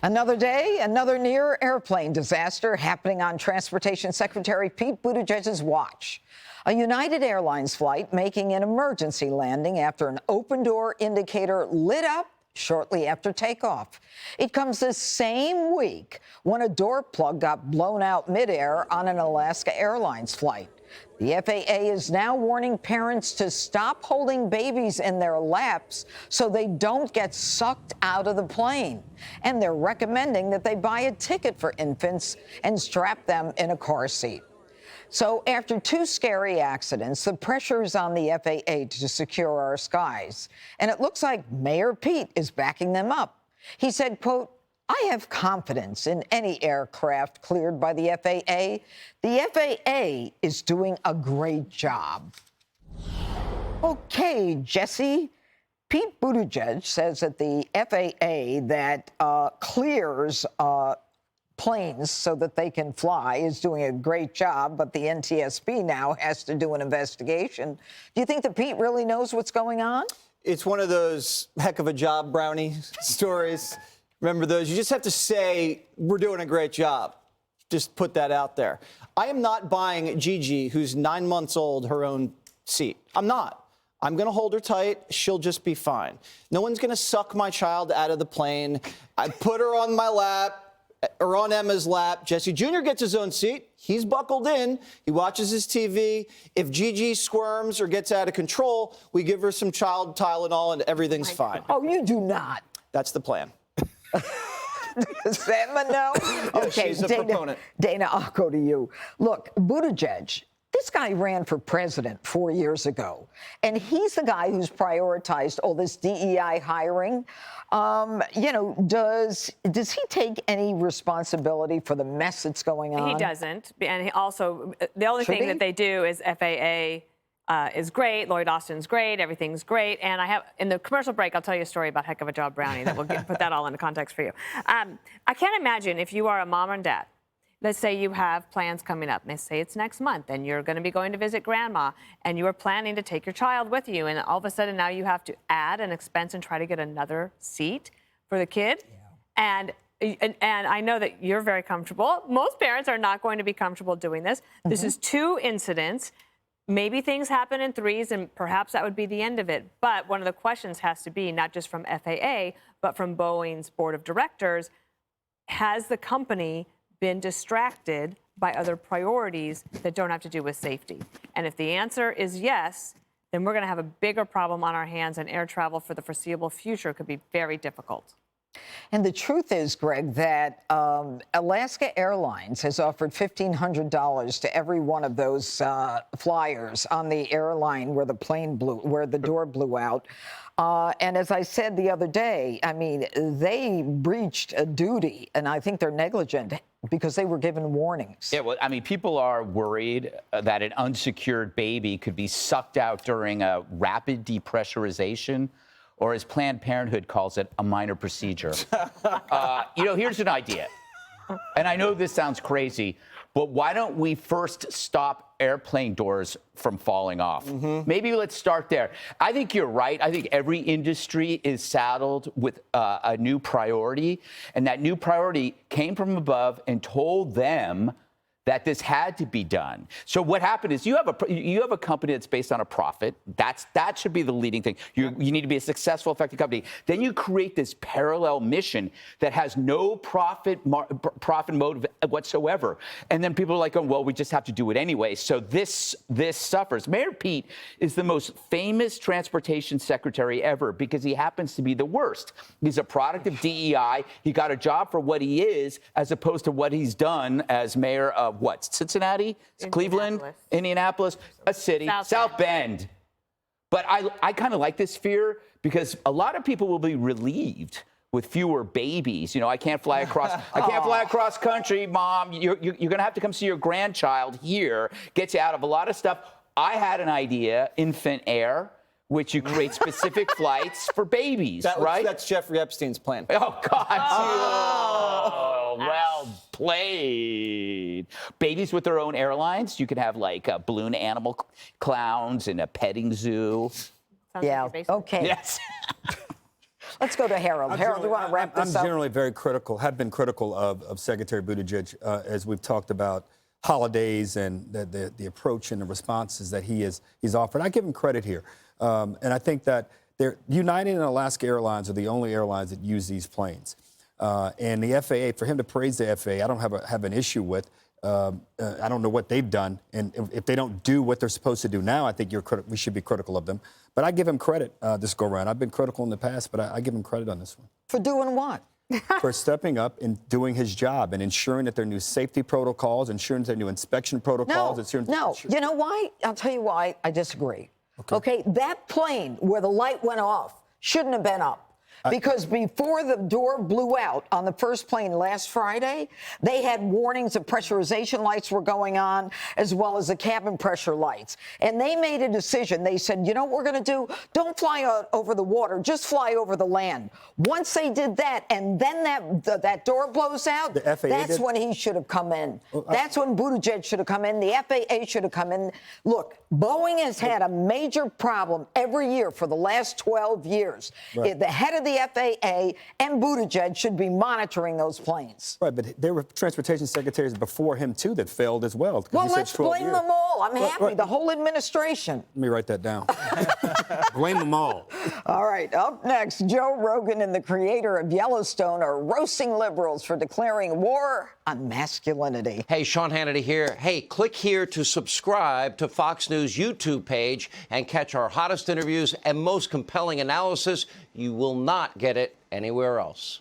Another day, another near airplane disaster happening on Transportation Secretary Pete Buttigieg's watch. A United Airlines flight making an emergency landing after an open door indicator lit up shortly after takeoff. It comes the same week when a door plug got blown out midair on an Alaska Airlines flight. The FAA is now warning parents to stop holding babies in their laps so they don't get sucked out of the plane. And they're recommending that they buy a ticket for infants and strap them in a car seat. So after two scary accidents, the pressure is on the FAA to secure our skies. And it looks like Mayor Pete is backing them up. He said, quote, "I have confidence in any aircraft cleared by the FAA. The FAA is doing a great job." Okay, Jesse. Pete Buttigieg says that the FAA that clears planes so that they can fly is doing a great job, but the NTSB now has to do an investigation. Do you think that Pete really knows what's going on? It's one of those heck of a job brownie stories. Remember those? You just have to say, we're doing a great job. Just put that out there. I am not buying Gigi, who's 9 months old, her own seat. I'm not. I'm going to hold her tight. She'll just be fine. No one's going to suck my child out of the plane. I put her on my lap or on Emma's lap. Jesse Jr. gets his own seat. He's buckled in. He watches his TV. If Gigi squirms or gets out of control, we give her some child Tylenol and everything's fine. Oh, you do not. That's the plan. Does Emma know? Okay, she's a proponent. Dana, I'll go to you. Look, Buttigieg, this guy ran for president 4 years ago, and he's the guy who's prioritized all this DEI hiring. Does he take any responsibility for the mess that's going on? He doesn't. And he also, the only thing that they do is FAA is great, Lloyd Austin's great, everything's great. And I have, in the commercial break, I'll tell you a story about heck of a job brownie that will put that all into context for you. I can't imagine if you are a mom and dad, let's say you have plans coming up. Let's say it's next month and you're going to be going to visit grandma and you are planning to take your child with you. And all of a sudden now you have to add an expense and try to get another seat for the kid. Yeah. And I know that you're very comfortable. Most parents are not going to be comfortable doing this. Mm-hmm. This is 2 incidents. Maybe things happen in 3s, and perhaps that would be the end of it. But one of the questions has to be, not just from FAA, but from Boeing's board of directors, has the company been distracted by other priorities that don't have to do with safety? And if the answer is yes, then we're going to have a bigger problem on our hands, and air travel for the foreseeable future could be very difficult. And the truth is, Greg, that Alaska Airlines has offered $1,500 to every one of those flyers on the airline where the door blew out. And as I said the other day, I mean, they breached a duty, and I think they're negligent because they were given warnings. Yeah, well, I mean, people are worried that an unsecured baby could be sucked out during a rapid depressurization, or as Planned Parenthood calls it, a minor procedure. Here's an idea. And I know this sounds crazy, but why don't we first stop airplane doors from falling off? Mm-hmm. Maybe let's start there. I think you're right. I think every industry is saddled with a new priority, and that new priority came from above and told them that this had to be done. So what happened is you have a company that's based on a profit. That should be the leading thing. You need to be a successful, effective company. Then you create this parallel mission that has no profit motive whatsoever. And then people are like, oh, well, we just have to do it anyway. So this suffers. Mayor Pete is the most famous transportation secretary ever because he happens to be the worst. He's a product of DEI. He got a job for what he is as opposed to what he's done as mayor of what? Cincinnati? Cleveland? Indianapolis? A city? South Bend. But I kind of like this fear because a lot of people will be relieved with fewer babies. I can't fly across country, Mom. You're going to have to come see your grandchild here. Gets you out of a lot of stuff. I had an idea, infant air, which you create specific flights for babies, right? That's Jeffrey Epstein's plan. Oh, God. Oh, well played. Babies with their own airlines. You could have like balloon animal clowns in a petting zoo. Yeah, okay. Yes. Let's go to Harold. Harold, you want to wrap this up? I'm generally very critical, have been critical of Secretary Buttigieg as we've talked about holidays and the approach and the responses that he's offered. I give him credit here. And I think that United and Alaska Airlines are the only airlines that use these planes. And the FAA, for him to praise the FAA, I don't have an issue with. I don't know what they've done. And if they don't do what they're supposed to do now, I think we should be critical of them. But I give him credit this go around. I've been critical in the past, but I give him credit on this one. For doing what? For stepping up and doing his job and ensuring that there are new safety protocols, ensuring there are new inspection protocols. No. You know why? I'll tell you why I disagree. Okay, that plane where the light went off shouldn't have been up. Because before the door blew out on the first plane last Friday, they had warnings of pressurization lights were going on, as well as the cabin pressure lights. And they made a decision. They said, you know what we're going to do? Don't fly out over the water. Just fly over the land. Once they did that, and then that door blows out, that's when he should have come in. That's when Buttigieg should have come in. The FAA should have come in. Look, Boeing has had a major problem every year for the last 12 years. Right. The head of the FAA and Buttigieg should be monitoring those planes. Right, but there were transportation secretaries before him, too, that failed as well. Well, let's blame them all. I'm happy. The whole administration. Let me write that down. Blame them all. All right, up next, Joe Rogan and the creator of Yellowstone are roasting liberals for declaring war on masculinity. Hey, Sean Hannity here. Hey, click here to subscribe to Fox News YouTube page and catch our hottest interviews and most compelling analysis. You will not get it anywhere else.